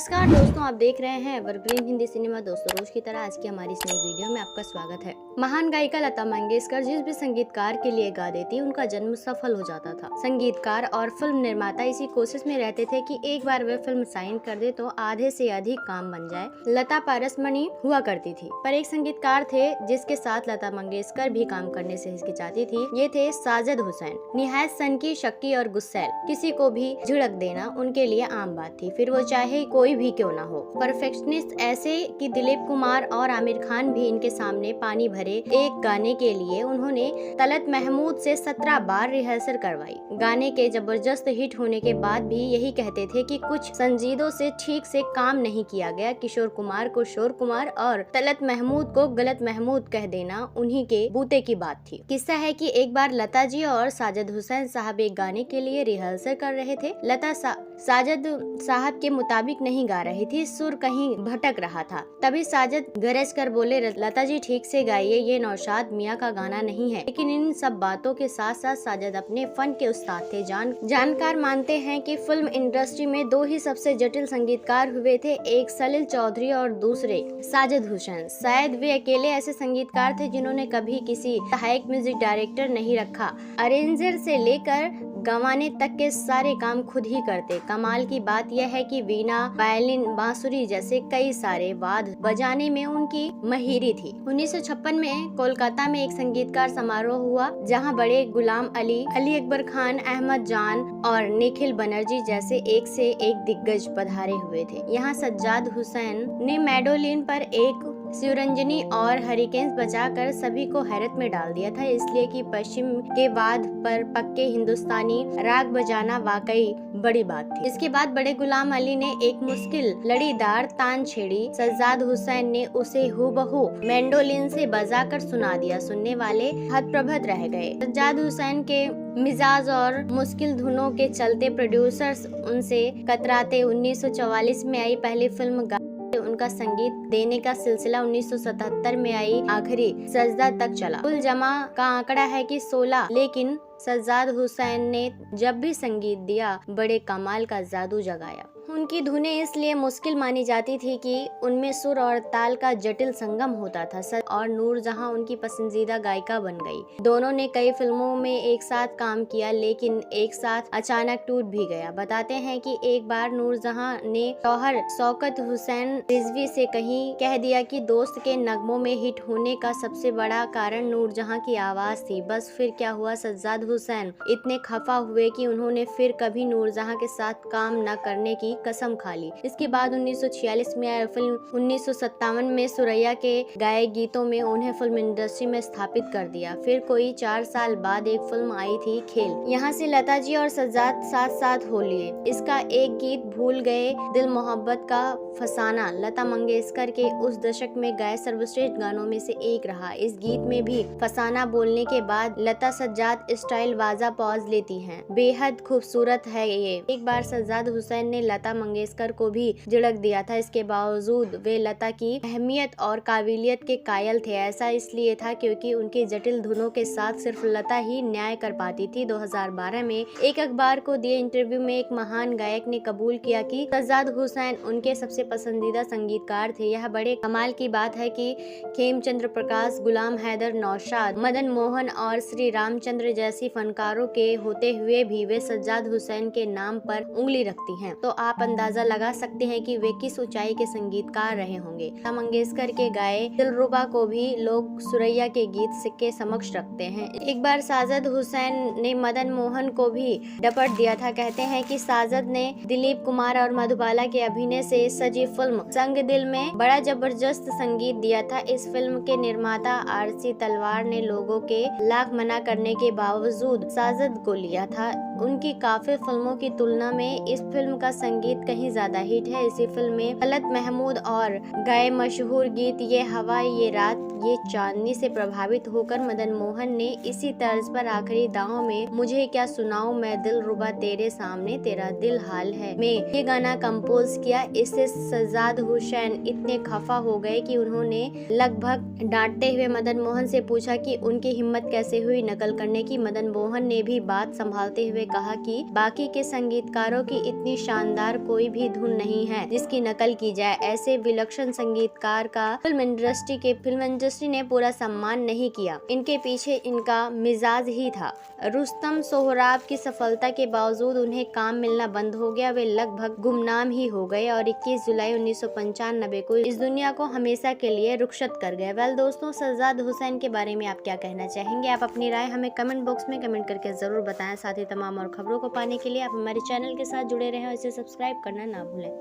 नमस्कार दोस्तों, आप देख रहे हैं एवरग्रीन हिंदी सिनेमा। दोस्तों, रोज की तरह आज की हमारी इस नई वीडियो में आपका स्वागत है। महान गायिका लता मंगेशकर जिस भी संगीतकार के लिए गा देती, उनका जन्म सफल हो जाता था। संगीतकार और फिल्म निर्माता इसी कोशिश में रहते थे कि एक बार वे फिल्म साइन कर दे तो आधे से अधिक काम बन जाए। लता पारसमणि हुआ करती थी, पर एक संगीतकार थे जिसके साथ लता मंगेशकर भी काम करने से हिचकिचाती थी। ये थे साजिद हुसैन। निहायत सनकी, शक्की और गुस्सैल, किसी को भी झिड़क देना उनके लिए आम बात थी, फिर वो चाहे कोई भी क्यों ना हो। परफेक्शनिस्ट ऐसे कि दिलीप कुमार और आमिर खान भी इनके सामने पानी भरे एक गाने के लिए उन्होंने तलत महमूद से 17 बार रिहर्सल करवाई। गाने के जबरदस्त हिट होने के बाद भी यही कहते थे कि कुछ संजीदों से ठीक से काम नहीं किया गया। किशोर कुमार को शोर कुमार और तलत महमूद को गलत महमूद कह देना उन्हीं के बूते की बात थी। किस्सा है कि एक बार लता जी और साजिद हुसैन साहब एक गाने के लिए रिहर्सल कर रहे थे। लता साजिद साहब के मुताबिक नहीं गा रही थी, सुर कहीं भटक रहा था। तभी साजिद गरज कर बोले, लता जी ठीक से गाइए, ये नौशाद मियां का गाना नहीं है। लेकिन इन सब बातों के साथ साथ साजिद अपने फन के उस्ताद थे। जानकार मानते हैं कि फिल्म इंडस्ट्री में दो ही सबसे जटिल संगीतकार हुए थे, एक सलील चौधरी और दूसरे साजिद हुसैन। शायद वे अकेले ऐसे संगीतकार थे जिन्होंने कभी किसी सहायक म्यूजिक डायरेक्टर नहीं रखा। अरेंजर से लेकर गवाने तक के सारे काम खुद ही करते। कमाल की बात यह है कि वीणा, वायलिन, बांसुरी जैसे कई सारे वाद्य बजाने में उनकी माहिरी थी। 1956 में कोलकाता में एक संगीतकार समारोह हुआ, जहां बड़े गुलाम अली, अली अकबर खान, अहमद जान और निखिल बनर्जी जैसे एक से एक दिग्गज पधारे हुए थे। यहाँ सज्जाद हुसैन ने मैंडोलिन पर एक शिवरंजनी और हरिकेन्स बजाकर सभी को हैरत में डाल दिया था, इसलिए कि पश्चिम के वाद्य पर पक्के हिंदुस्तानी राग बजाना वाकई बड़ी बात थी। इसके बाद बड़े गुलाम अली ने एक मुश्किल लड़ीदार तान छेड़ी। सज्जाद हुसैन ने उसे हूबहू मैंडोलिन से बजाकर सुना दिया। सुनने वाले हतप्रभात रह गए। सज्जाद हुसैन के मिजाज और मुश्किल धुनों के चलते प्रोड्यूसर्स उनसे कतराते। 1944 में आई पहली फिल्म उनका संगीत देने का सिलसिला 1977 में आई आखिरी सजदा तक चला। कुल जमा का आंकड़ा है कि 16, लेकिन सज्जाद हुसैन ने जब भी संगीत दिया बड़े कमाल का जादू जगाया। उनकी धुनें इसलिए मुश्किल मानी जाती थी कि उनमें सुर और ताल का जटिल संगम होता था। और नूरजहां उनकी पसंदीदा गायिका बन गई। दोनों ने कई फिल्मों में एक साथ काम किया, लेकिन एक साथ अचानक टूट भी गया। बताते हैं कि एक बार नूरजहां ने शौहर शौकत हुसैन रिजवी से कह दिया कि दोस्त के नगमों में हिट होने का सबसे बड़ा कारण नूरजहां की आवाज थी। बस फिर क्या हुआ, सज्जाद हुसैन इतने खफा हुए कि उन्होंने फिर कभी नूरजहां के साथ काम न करने की कसम खा ली। इसके बाद 1946 में आई फिल्म 1957 में सुरैया के गाए गीतों में उन्हें फिल्म इंडस्ट्री में स्थापित कर दिया। फिर कोई 4 साल बाद एक फिल्म आई थी, खेल। यहाँ से लता जी और सज्जाद साथ साथ हो लिए। इसका एक गीत भूल गए दिल मोहब्बत का फसाना लता मंगेशकर के उस दशक में गाए सर्वश्रेष्ठ गानों में से एक रहा। इस गीत में भी फसाना बोलने के बाद लता सज्जाद स्टाइल वाजा पॉज लेती हैं। बेहद खूबसूरत है ये। एक बार सज्जाद हुसैन ने लता मंगेशकर को भी झिड़क दिया था। इसके बावजूद वे लता की अहमियत और काबिलियत के कायल थे। ऐसा इसलिए था क्योंकि उनके जटिल धुनों के साथ सिर्फ लता ही न्याय कर पाती थी। 2012 में एक अखबार को दिए इंटरव्यू में एक महान गायक ने कबूल किया कि सज्जाद हुसैन उनके सबसे पसंदीदा संगीतकार थे। यह बड़े कमाल की बात है कि खेमचंद्र प्रकाश, गुलाम हैदर, नौशाद, मदन मोहन और श्री रामचंद्र जैसी फनकारों के होते हुए भी वे सज्जाद हुसैन के नाम पर उंगली रखती हैं। तो आप अंदाजा लगा सकते हैं कि वे किस ऊंचाई के संगीतकार रहे होंगे। लता मंगेशकर के गाए दिलरुबा को भी लोग सुरैया के गीत के समक्ष रखते हैं। एक बार साजिद हुसैन ने मदन मोहन को भी डपट दिया था। कहते हैं कि साजिद ने दिलीप कुमार और मधुबाला के अभिनय से सजी फिल्म संग दिल में बड़ा जबरदस्त संगीत दिया था। इस फिल्म के निर्माता आरसी तलवार ने लोगों के लाख मना करने के बावजूद साजिद को लिया था। उनकी काफी फिल्मों की तुलना में इस फिल्म का संगीत कहीं ज्यादा हिट है। इसी फिल्म में तलत महमूद और गाए मशहूर गीत ये हवा ये रात ये चांदनी से प्रभावित होकर मदन मोहन ने इसी तर्ज पर आखिरी दांव में मुझे क्या सुनाऊं मैं दिलरुबा तेरे सामने तेरा दिल हाल है में ये गाना कंपोज किया। इससे सज्जाद हुसैन इतने खफा हो गए कि उन्होंने लगभग डांटते हुए मदन मोहन से पूछा कि उनकी हिम्मत कैसे हुई नकल करने की। मदन मोहन ने भी बात संभालते हुए कहा कि बाकी के संगीतकारों की इतनी शानदार संगीतकार कोई भी धुन नहीं है जिसकी नकल की जाए। ऐसे विलक्षण संगीतकार का फिल्म इंडस्ट्री ने पूरा सम्मान नहीं किया। इनके पीछे इनका मिजाज ही था। रुस्तम सोहराब की सफलता के बावजूद उन्हें काम मिलना बंद हो गया। वे लगभग गुमनाम ही हो गए और 21 जुलाई 1995 को इस दुनिया को हमेशा के लिए रुखसत कर गए। वेल दोस्तों, सज्जाद हुसैन के बारे में आप क्या कहना चाहेंगे? आप अपनी राय हमें कमेंट बॉक्स में कमेंट करके जरूर बताएं। साथ ही तमाम और खबरों को पाने के लिए आप हमारे चैनल के साथ जुड़े रहें और इसे सब्सक्राइब करना ना भूलें।